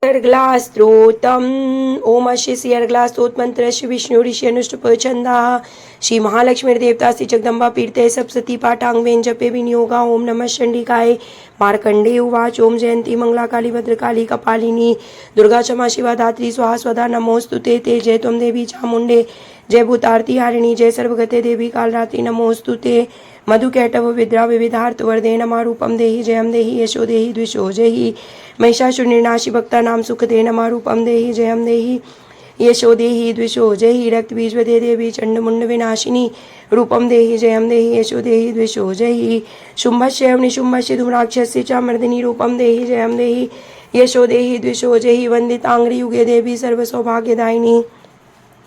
अर्ग्लास्त्रोतम ओम श्री अर्ग्ला स्त्रोत मंत्र श्री विष्णु ऋषि अनुष्टुप छंदा श्री महालक्ष्मी देवता श्री जगदम्बा पीर्ते सप्तती पाठांग जपे विनियोगा ओम नमः चंडिकाय मार्कंडे उवाच ओम जयंती मंगला काली भद्रकाली कपालिनी दुर्गा क्षमा शिवा धात्री स्वाहा स्वधा नमोस्तुते ते जय त्वं देवी चामुंडे जय भूतारती हारिणी जय सर्वगते देवी कालरात्रि नमोस्तुते मधुकैटव विद्रा विविधार्थ वर्धे नमा रूपम देहि जयम देहि यशो देहि द्विषो जयहि महिषासुर निर्नाशी भक्ता नाम सुख दे नमा रूपम देहि जयम देहि यशो देहि द्विषो जयहि रक्त बीज दे देवी चंड मुंड विनाशिनी रूपम देहि जयम देहि यशो देहि द्विषो जयहि शुंभस्य निशुंभस्य धूम्राक्षस्य च मर्दिनी रूपम देहि जयम देहि यशो देहि द्विषो जयहि वंदितांग्रि युगे देवी सर्व सौभाग्यदायिनी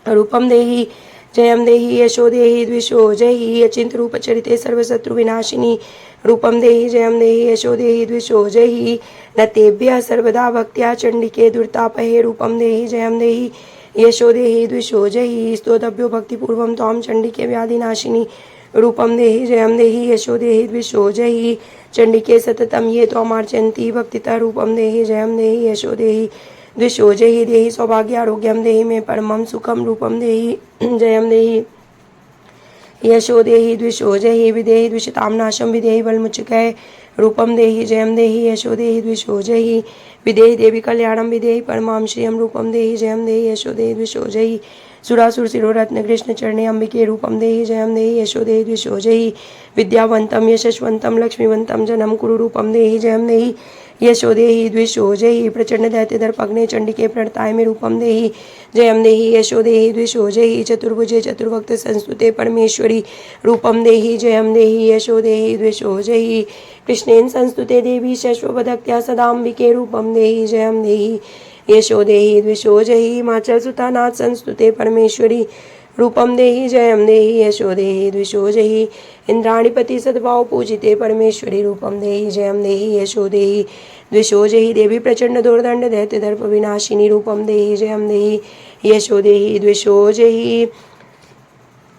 रूपम देहि जयम देहि यशो देहि द्विषो जयहि अचिंत रूप चरिते सर्वशत्रु विनाशिनी रूपम देहि जयम देहि यशो देहि द्विषो जयहि नतेभ्यः सर्वदा भक्त्या चंडिके दुर्तापहे रूपम देहि जयम देहि यशो देहि द्विषो जयहि स्तोतभ्यो भक्तिपूर्वम त्वां चंडिके व्याधिनाशिनी रूपम देहि जयम देहि यशो देहि द्विषो जयहि चंडिके सततम ये त्वामार्चन्ति भक्तितः रूपम देहि जयम देहि यशो देहि द्विषो जयहि देहि सौभाग्य आरोग्यम देहि मे परमं सुखम रूपम देहि जयम देहि यशो देहि द्विषो जयहि विदेहि द्विषतां नाशम विदेहि बलमुच्चकै रूपम देहि जयम देहि यशो देहि द्विषो जयहि विदेहि देवी कल्याणम विदेहि परमां श्रियं रूपम देहि जयम देहि यशो देहि द्विषो जयहि सुरासुर शिरोरत्न कृष्ण चरणे अंबिके रूपम देहि जयम देहि यशो देहि द्विषो जयहि विद्यावंतम यशस्वंतम लक्ष्मीवंतम जनम कुरु रूपम देहि जयम देहि यशो देहि द्विषो जयहि प्रचंड दैत्य दर्पग्ने चंडिके प्रणताय में रूपम देहि जयम देहि यशो देहि द्विषो जयहि चतुर्भुजे चतुर्भक्त संस्तुते परमेश्वरी रूपम देहि जयम देहि यशो देहि द्विषो जयहि कृष्णेन संस्तुते देवी शश्वपदक्त्या सदाम्बिके रूपम देहि जयम देहि यशो देहि द्विषो जयहि हिमाचल सुतानाथ संस्तुते परमेश्वरी रूपम देहि जयम देहि यशो देहि द्विषो जयहि इंद्राणीपति सद्भाव पूजिते परमेश्वरी रूपम देहि जयम देहि यशो देहि द्विषो जयहि देवी प्रचंड दुर्दंड दैत्य दर्प विनाशिनी रूपम देहि जयम देहि यशो देहि द्विषो जयहि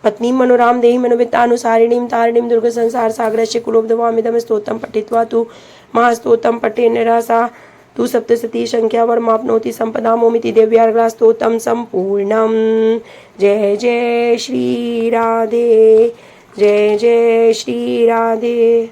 पत्नी मनोराम देहि मनोवित्तानुसारिणीं तारिणीं दुर्ग संसार सागरस्य कुलोब्धवामिदं स्तोत्रं पठित्वा तु महास्तोत्रं पठेन रसा तु सप्तशती संख्या वर्माप्नोति संपदामोमिति दिव्यार्घा स्तोत्रं संपूर्णं। जय जय श्री राधे जय जय श्री राधे।